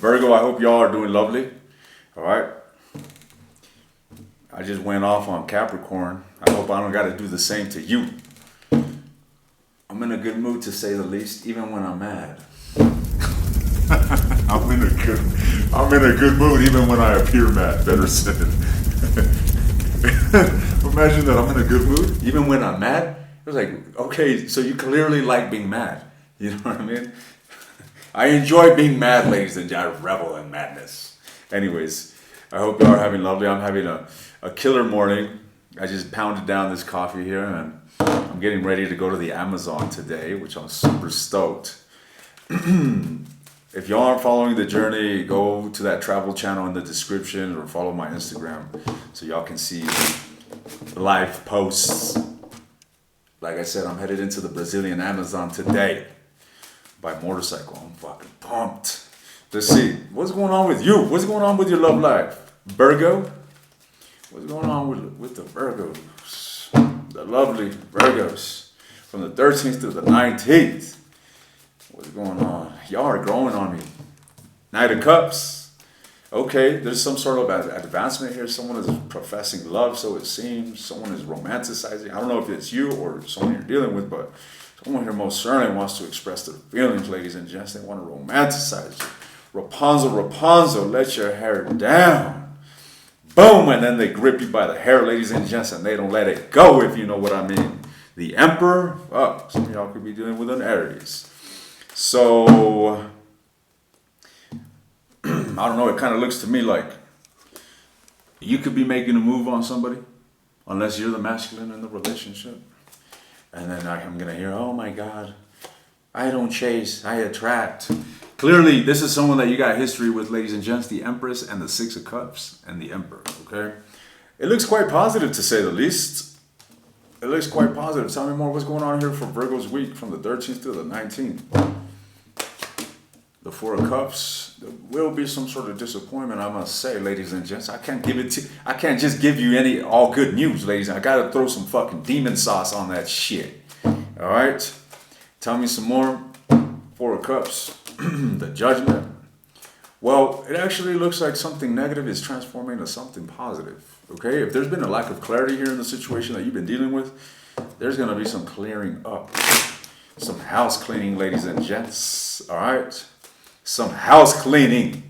Virgo, I hope y'all are doing lovely. All right. I just went off on Capricorn. I hope I don't got to do the same to you. I'm in a good mood to say the least, even when I'm mad. I'm in a good mood even when I appear mad. Better said. Imagine that I'm in a good mood even when I'm mad. It was like, okay, so you clearly like being mad. You know what I mean? I enjoy being mad, ladies and gentlemen. I revel in madness. Anyways, I hope you are having lovely. I'm having a killer morning. I just pounded down this coffee here and I'm getting ready to go to the Amazon today, which I'm super stoked. If y'all aren't following the journey, go to that travel channel in the description or follow my Instagram so y'all can see live posts. Like I said, I'm headed into the Brazilian Amazon today by motorcycle. I'm fucking pumped. Let's see. What's going on with you? What's going on with your love life? Virgo? What's going on with the Virgos? The lovely Virgos. From the 13th to the 19th. What's going on? Y'all are growing on me. Knight of Cups. Okay, there's some sort of advancement here. Someone is professing love, so it seems. Someone is romanticizing. I don't know if it's you or someone you're dealing with, but someone here most certainly wants to express their feelings, ladies and gents. They want to romanticize you. Rapunzel, Rapunzel, let your hair down. Boom, and then they grip you by the hair, ladies and gents, and they don't let it go, if you know what I mean. The Emperor, some of y'all could be dealing with an Aries. So, I don't know, it kind of looks to me like you could be making a move on somebody, unless you're the masculine in the relationship. And then I'm going to hear, oh my God, I don't chase, I attract. Clearly, this is someone that you got history with, ladies and gents, the Empress and the Six of Cups and the Emperor, okay? It looks quite positive to say the least. It looks quite positive. Tell me more, what's going on here for Virgo's week from the 13th to the 19th? The Four of Cups, there will be some sort of disappointment, I must say, ladies and gents. I can't just give you any all good news, ladies. I gotta throw some fucking demon sauce on that shit. All right? Tell me some more. Four of Cups, the Judgment. Well, it actually looks like something negative is transforming into something positive. Okay? If there's been a lack of clarity here in the situation that you've been dealing with, there's gonna be some clearing up. Some house cleaning, ladies and gents. All right? Some house cleaning.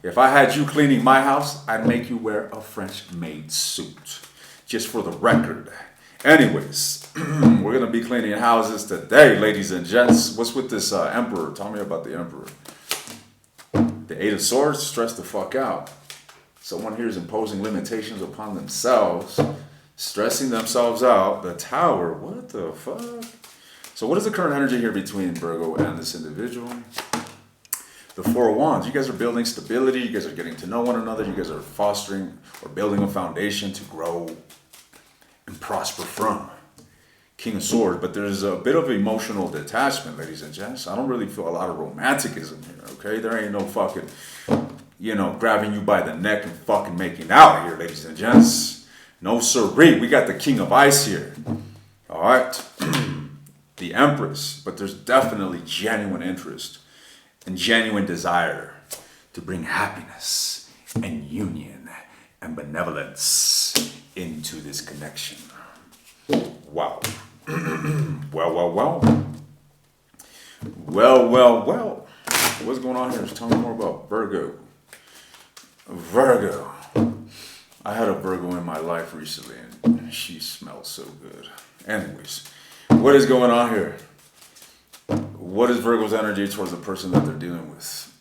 If I had you cleaning my house, I'd make you wear a French maid suit. Just for the record. Anyways, we're going to be cleaning houses today, ladies and gents. What's with this Emperor? Tell me about the Emperor. The Eight of Swords, stress the fuck out. Someone here is imposing limitations upon themselves, stressing themselves out. The Tower, what the fuck? So what is the current energy here between Virgo and this individual? The Four of Wands, you guys are building stability, you guys are getting to know one another, you guys are fostering or building a foundation to grow and prosper from. King of Swords, but there's a bit of emotional detachment, ladies and gents. I don't really feel a lot of romanticism here, okay? There ain't no fucking, grabbing you by the neck and fucking making out here, ladies and gents. No sirree, we got the King of Ice here. All right? The Empress, but there's definitely genuine interest and genuine desire to bring happiness and union and benevolence into this connection. Wow. Well. What's going on here? Just tell me more about Virgo. Virgo. I had a Virgo in my life recently and she smells so good. Anyways, what is going on here? What is Virgo's energy towards the person that they're dealing with?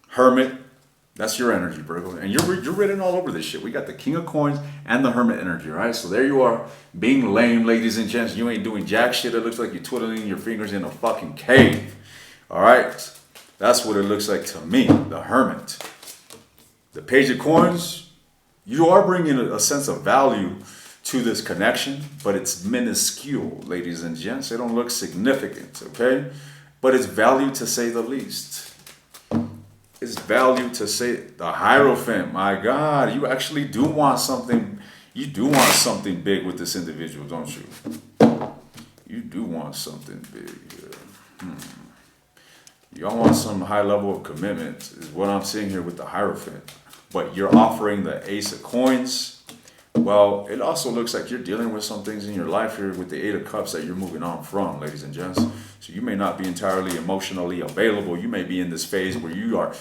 Hermit. That's your energy, Virgo. And you're written all over this shit. We got the King of Coins and the Hermit energy, all right? So there you are, being lame, ladies and gents. You ain't doing jack shit. It looks like you're twiddling your fingers in a fucking cave. All right? That's what it looks like to me, the Hermit. The Page of Coins, you are bringing a sense of value to this connection, but it's minuscule, ladies and gents. They don't look significant, okay? But it's value to say the least. It's value to say the Hierophant. My God, you actually do want something. You do want something big with this individual, don't you? You do want something big. Y'all want some high level of commitment is what I'm seeing here with the Hierophant. But you're offering the Ace of Coins. Well, it also looks like you're dealing with some things in your life here with the Eight of Cups that you're moving on from, ladies and gents. So you may not be entirely emotionally available. You may be in this phase where you are,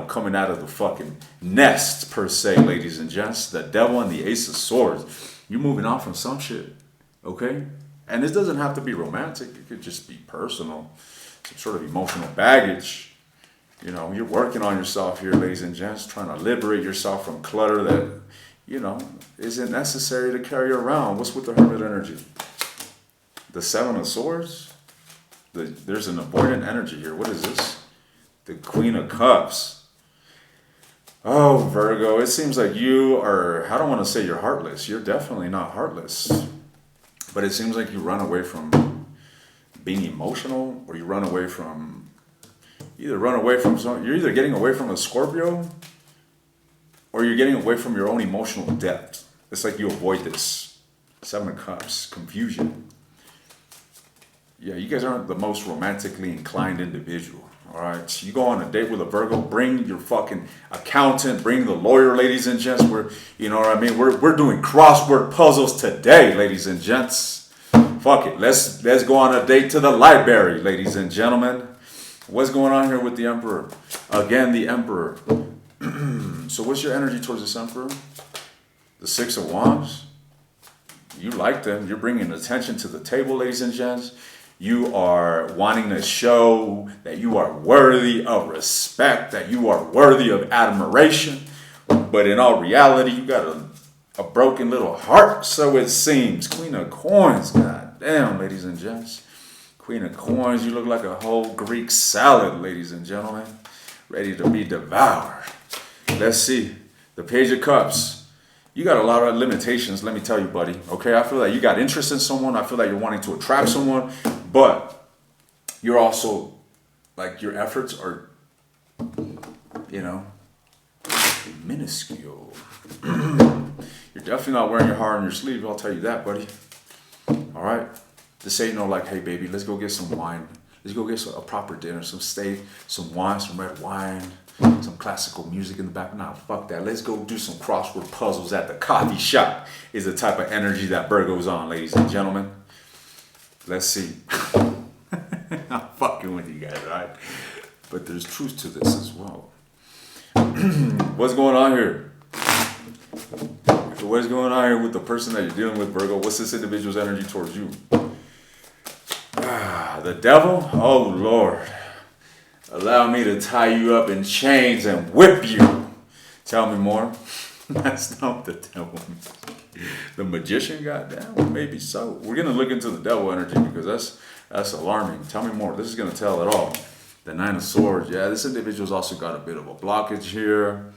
coming out of the fucking nest, per se, ladies and gents. The Devil and the Ace of Swords. You're moving on from some shit, okay? And this doesn't have to be romantic. It could just be personal. Some sort of emotional baggage. You're working on yourself here, ladies and gents, trying to liberate yourself from clutter that, isn't necessary to carry around. What's with the Hermit energy? The Seven of Swords? There's an avoidant energy here. What is this? The Queen of Cups. Oh, Virgo, it seems like you are, I don't want to say you're heartless. You're definitely not heartless. But it seems like you run away from being emotional, or you run away from, you're either getting away from a Scorpio, or you're getting away from your own emotional depth. It's like you avoid this. Seven of Cups, confusion. Yeah, you guys aren't the most romantically inclined individual. All right, you go on a date with a Virgo, bring your fucking accountant, bring the lawyer, ladies and gents. We're doing crossword puzzles today, ladies and gents. Fuck it, let's go on a date to the library, ladies and gentlemen. What's going on here with the Emperor? Again, the Emperor. So what's your energy towards this Emperor? The Six of Wands. You like them. You're bringing attention to the table, ladies and gents. You are wanting to show that you are worthy of respect, that you are worthy of admiration. But in all reality, you got a broken little heart, so it seems. Queen of Coins. God damn, ladies and gents. Queen of Coins. You look like a whole Greek salad, ladies and gentlemen. Ready to be devoured. Let's see. The Page of Cups. You got a lot of limitations, let me tell you, buddy. Okay, I feel like you got interest in someone. I feel like you're wanting to attract someone. But you're also, like, your efforts are, minuscule. You're definitely not wearing your heart on your sleeve, I'll tell you that, buddy. All right? This ain't no like, hey, baby, let's go get some wine. Let's go get a proper dinner, some steak, some wine, some red wine, some classical music in the back. Nah, fuck that. Let's go do some crossword puzzles at the coffee shop is the type of energy that Virgo's on, ladies and gentlemen. Let's see. I'm fucking with you guys, right? But there's truth to this as well. What's going on here? What's going on here with the person that you're dealing with, Virgo? What's this individual's energy towards you? The Devil? Oh, Lord. Allow me to tie you up in chains and whip you. Tell me more. That's not what the Devil means. The Magician, goddamn, well, maybe so. We're gonna look into the Devil energy because that's alarming. Tell me more. This is gonna tell it all. The Nine of Swords. Yeah, this individual's also got a bit of a blockage here.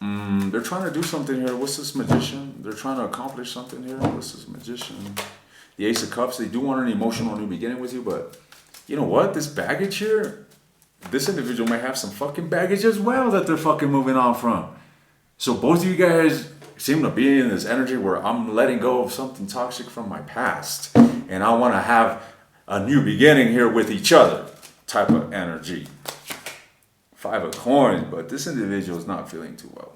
They're trying to do something here. What's this Magician? They're trying to accomplish something here. What's this Magician? The Ace of Cups. They do want an emotional new beginning with you, but you know what? This baggage here, this individual may have some fucking baggage as well that they're fucking moving on from. So both of you guys seem to be in this energy where I'm letting go of something toxic from my past and I want to have a new beginning here with each other type of energy. Five of Coins, but this individual is not feeling too well.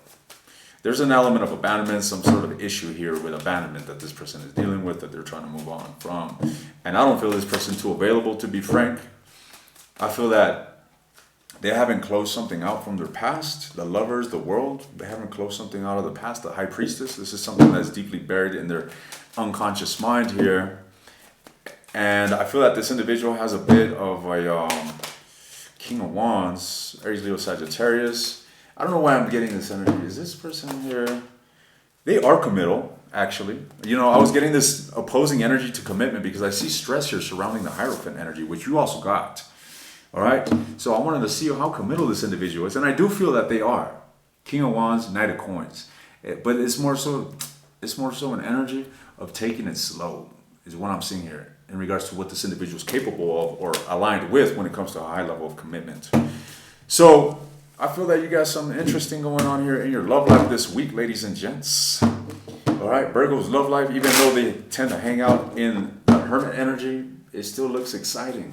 There's an element of abandonment, some sort of issue here with abandonment that this person is dealing with, that they're trying to move on from. And I don't feel this person too available, to be frank. I feel that they haven't closed something out from their past. The Lovers, the World, they haven't closed something out of the past. The High Priestess, this is something that's deeply buried in their unconscious mind here. And I feel that this individual has a bit of a King of Wands, Aries, Leo, Sagittarius. I don't know why I'm getting this energy. Is this person here? They are committal, actually. I was getting this opposing energy to commitment because I see stress here surrounding the Hierophant energy, which you also got. All right? So I wanted to see how committal this individual is. And I do feel that they are. King of Wands, Knight of Coins. But it's more so an energy of taking it slow, is what I'm seeing here, in regards to what this individual is capable of or aligned with when it comes to a high level of commitment. So I feel that you got something interesting going on here in your love life this week, ladies and gents. All right, Virgo's love life, even though they tend to hang out in the Hermit energy, it still looks exciting.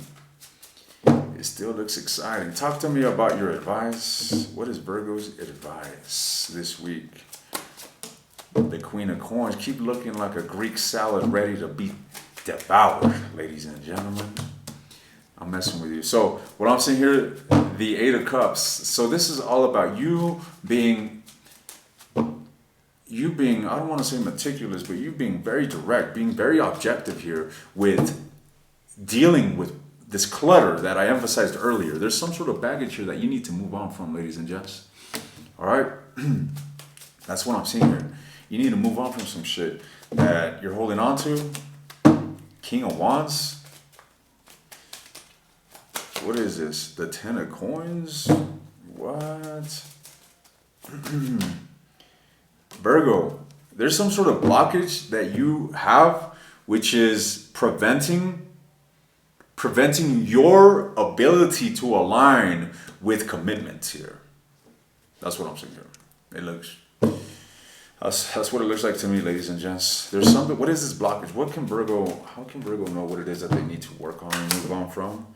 It It still looks exciting. Talk to me about your advice. What is Virgo's advice this week? The Queen of Coins. Keep looking like a Greek salad ready to be devoured, ladies and gentlemen. I'm messing with you. So what I'm seeing here, the Eight of Cups. So this is all about you being, I don't want to say meticulous, but you being very direct, being very objective here with dealing with this clutter that I emphasized earlier. There's some sort of baggage here that you need to move on from, ladies and gents. All right? That's what I'm seeing here. You need to move on from some shit that you're holding on to. King of Wands. What is this? The Ten of Coins? What? Virgo, there's some sort of blockage that you have, which is preventing your ability to align with commitment here. That's what I'm saying here. It looks, that's what it looks like to me, ladies and gents. There's something, what is this blockage? How can Virgo know what it is that they need to work on and move on from?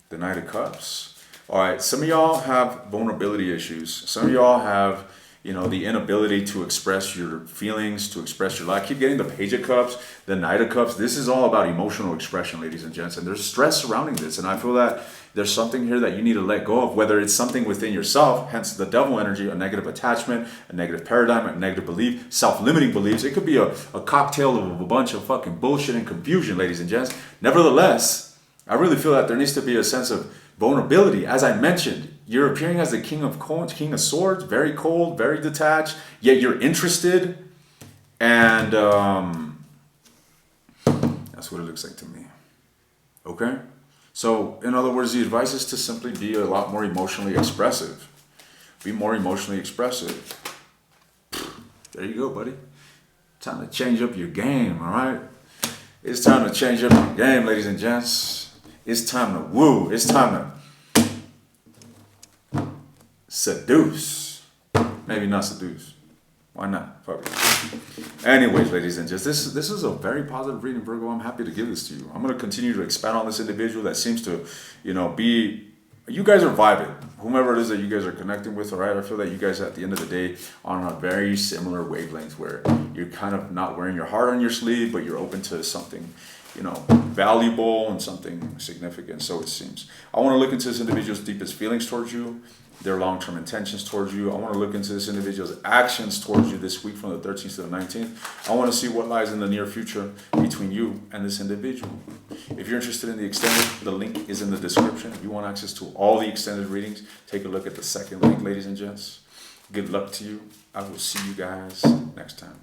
The Knight of Cups. All right, some of y'all have vulnerability issues. Some of y'all have, the inability to express your feelings, to express your life. I keep getting the Page of Cups, the Knight of Cups. This is all about emotional expression, ladies and gents. And there's stress surrounding this. And I feel that there's something here that you need to let go of, whether it's something within yourself, hence the devil energy, a negative attachment, a negative paradigm, a negative belief, self-limiting beliefs. It could be a cocktail of a bunch of fucking bullshit and confusion, ladies and gents. Nevertheless, I really feel that there needs to be a sense of vulnerability. As I mentioned, you're appearing as the King of Coins, King of Swords, very cold, very detached, yet you're interested. And that's what it looks like to me. Okay? So, in other words, the advice is to simply be a lot more emotionally expressive. Be more emotionally expressive. There you go, buddy. Time to change up your game, all right? It's time to change up your game, ladies and gents. It's time to woo. It's time to seduce. Maybe not seduce. Why not? Fuck it. Anyways, ladies and gents, this is a very positive reading, Virgo. I'm happy to give this to you. I'm going to continue to expand on this individual that seems to, be... You guys are vibing. Whomever it is that you guys are connecting with, all right? I feel that you guys, at the end of the day, are on a very similar wavelength where you're kind of not wearing your heart on your sleeve, but you're open to something, valuable and something significant, so it seems. I want to look into this individual's deepest feelings towards you, their long-term intentions towards you. I want to look into this individual's actions towards you this week from the 13th to the 19th. I want to see what lies in the near future between you and this individual. If you're interested in the extended, the link is in the description. If you want access to all the extended readings, take a look at the second link, ladies and gents. Good luck to you. I will see you guys next time.